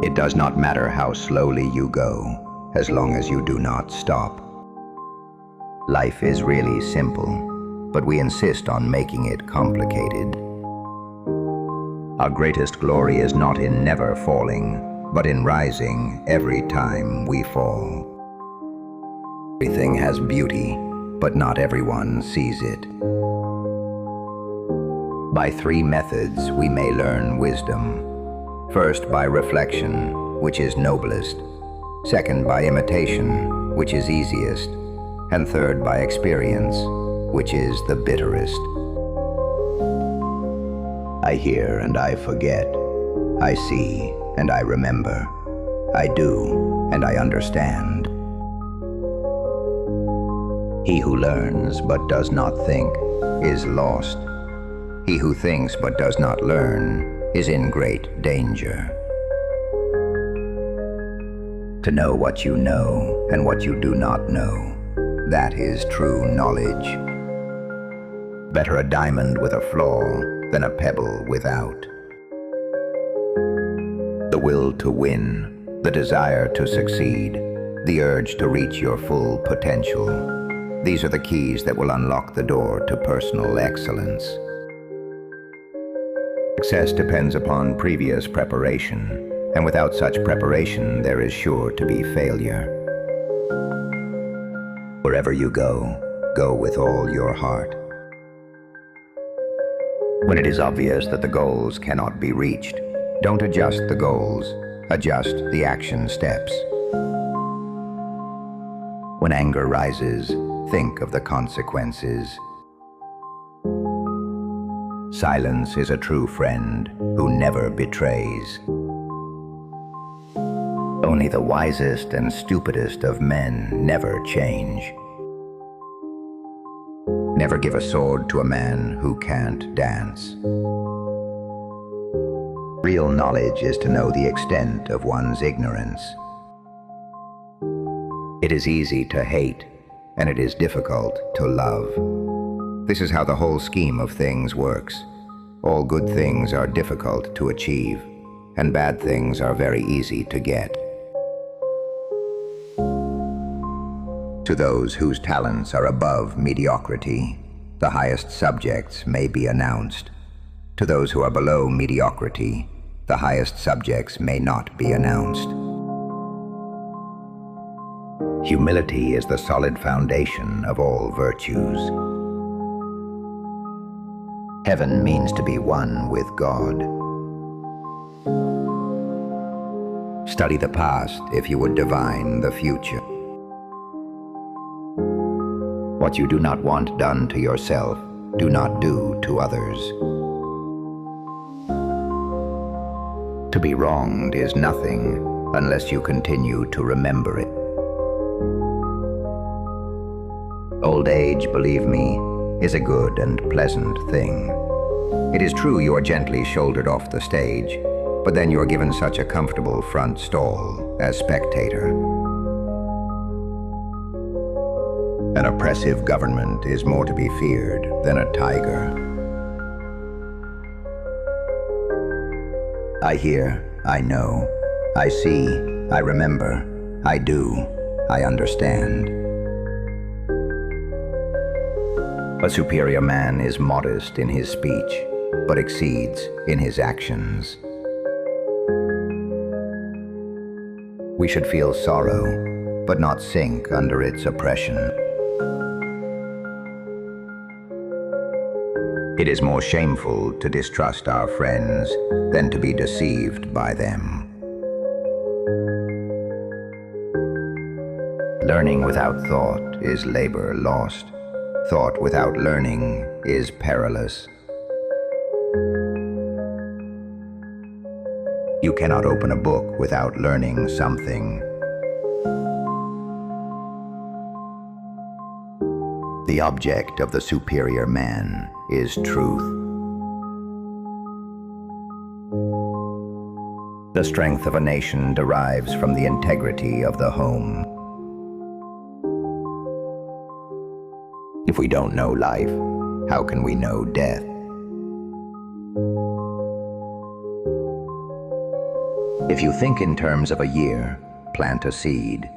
It does not matter how slowly you go, as long as you do not stop. Life is really simple, but we insist on making it complicated. Our greatest glory is not in never falling, but in rising every time we fall. Everything has beauty, but not everyone sees it. By three methods we may learn wisdom. First, by reflection, which is noblest. Second, by imitation, which is easiest. And third, by experience, which is the bitterest. I hear and I forget. I see and I remember. I do and I understand. He who learns but does not think is lost. He who thinks but does not learn is in great danger. To know what you know and what you do not know, that is true knowledge. Better a diamond with a flaw than a pebble without. The will to win, the desire to succeed, the urge to reach your full potential. These are the keys that will unlock the door to personal excellence. Success depends upon previous preparation, and without such preparation, there is sure to be failure. Wherever you go, go with all your heart. When it is obvious that the goals cannot be reached, don't adjust the goals, adjust the action steps. When anger rises, think of the consequences. Silence is a true friend who never betrays. Only the wisest and stupidest of men never change. Never give a sword to a man who can't dance. Real knowledge is to know the extent of one's ignorance. It is easy to hate, and it is difficult to love. This is how the whole scheme of things works. All good things are difficult to achieve, and bad things are very easy to get. To those whose talents are above mediocrity, the highest subjects may be announced. To those who are below mediocrity, the highest subjects may not be announced. Humility is the solid foundation of all virtues. Heaven means to be one with God. Study the past if you would divine the future. What you do not want done to yourself, do not do to others. To be wronged is nothing unless you continue to remember it. Old age, believe me, is a good and pleasant thing. It is true you are gently shouldered off the stage, but then you are given such a comfortable front stall as spectator. An oppressive government is more to be feared than a tiger. I hear, I know, I see, I remember, I do, I understand. A superior man is modest in his speech, but exceeds in his actions. We should feel sorrow, but not sink under its oppression. It is more shameful to distrust our friends than to be deceived by them. Learning without thought is labor lost. Thought without learning is perilous. You cannot open a book without learning something. The object of the superior man is truth. The strength of a nation derives from the integrity of the home. If we don't know life, how can we know death? If you think in terms of a year, plant a seed.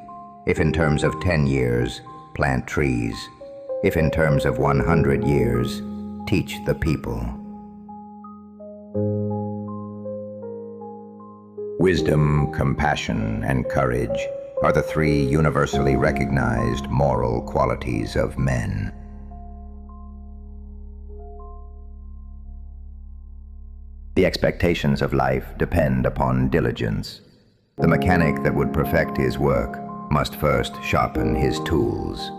If in terms of 10 years, plant trees. If in terms of 100 years, teach the people. Wisdom, compassion, and courage are the three universally recognized moral qualities of men. The expectations of life depend upon diligence. The mechanic that would perfect his work must first sharpen his tools.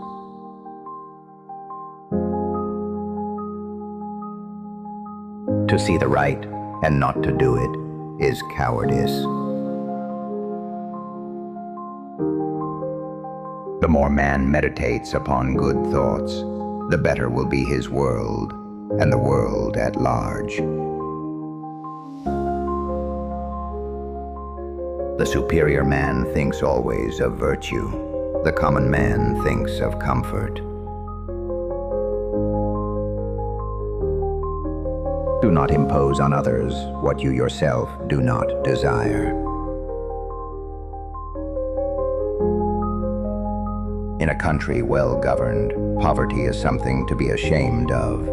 To see the right and not to do it is cowardice. The more man meditates upon good thoughts, the better will be his world and the world at large. The superior man thinks always of virtue. The common man thinks of comfort. Do not impose on others what you yourself do not desire. In a country well governed, poverty is something to be ashamed of.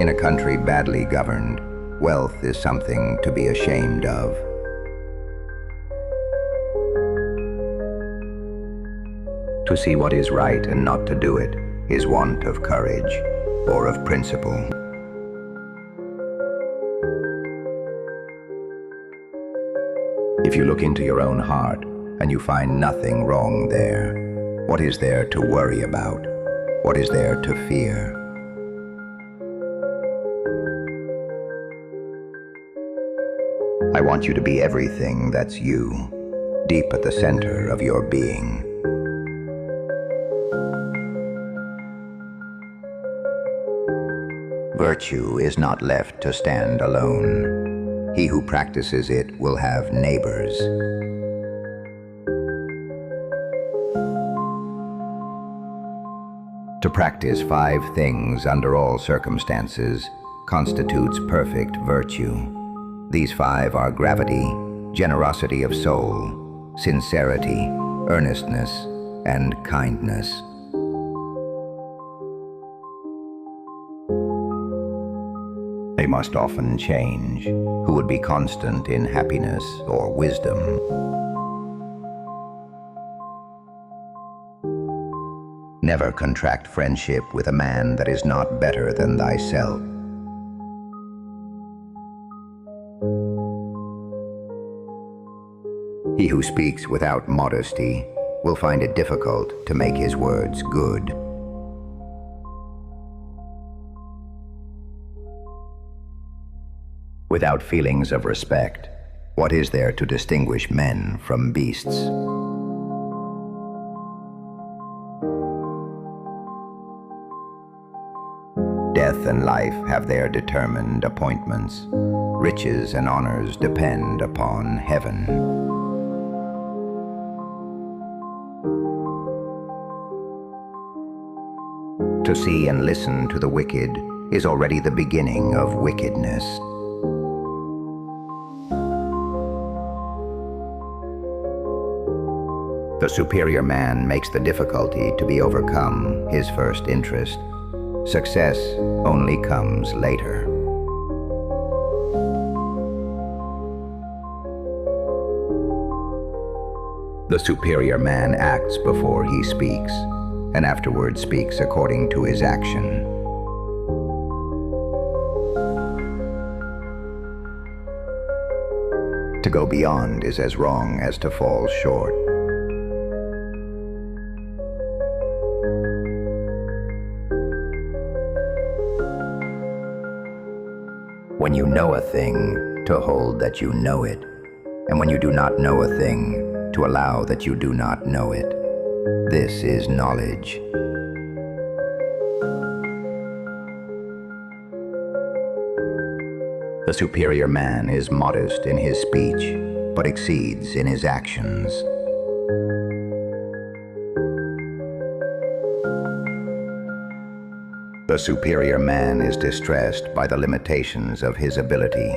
In a country badly governed, wealth is something to be ashamed of. To see what is right and not to do it is want of courage or of principle. If you look into your own heart and you find nothing wrong there, what is there to worry about? What is there to fear? I want you to be everything that's you, deep at the center of your being. Virtue is not left to stand alone. He who practices it will have neighbors. To practice 5 things under all circumstances constitutes perfect virtue. These 5 are gravity, generosity of soul, sincerity, earnestness, and kindness. They must often change. Who would be constant in happiness or wisdom? Never contract friendship with a man that is not better than thyself. He who speaks without modesty will find it difficult to make his words good. Without feelings of respect, what is there to distinguish men from beasts? Death and life have their determined appointments. Riches and honors depend upon heaven. To see and listen to the wicked is already the beginning of wickedness. The superior man makes the difficulty to be overcome his first interest. Success only comes later. The superior man acts before he speaks, and afterward speaks according to his action. To go beyond is as wrong as to fall short. When you know a thing, to hold that you know it, and when you do not know a thing, to allow that you do not know it. This is knowledge. The superior man is modest in his speech, but exceeds in his actions. The superior man is distressed by the limitations of his ability.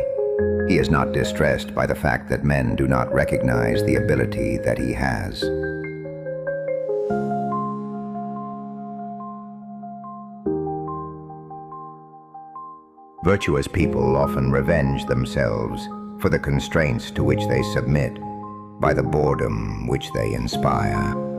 He is not distressed by the fact that men do not recognize the ability that he has. Virtuous people often revenge themselves for the constraints to which they submit by the boredom which they inspire.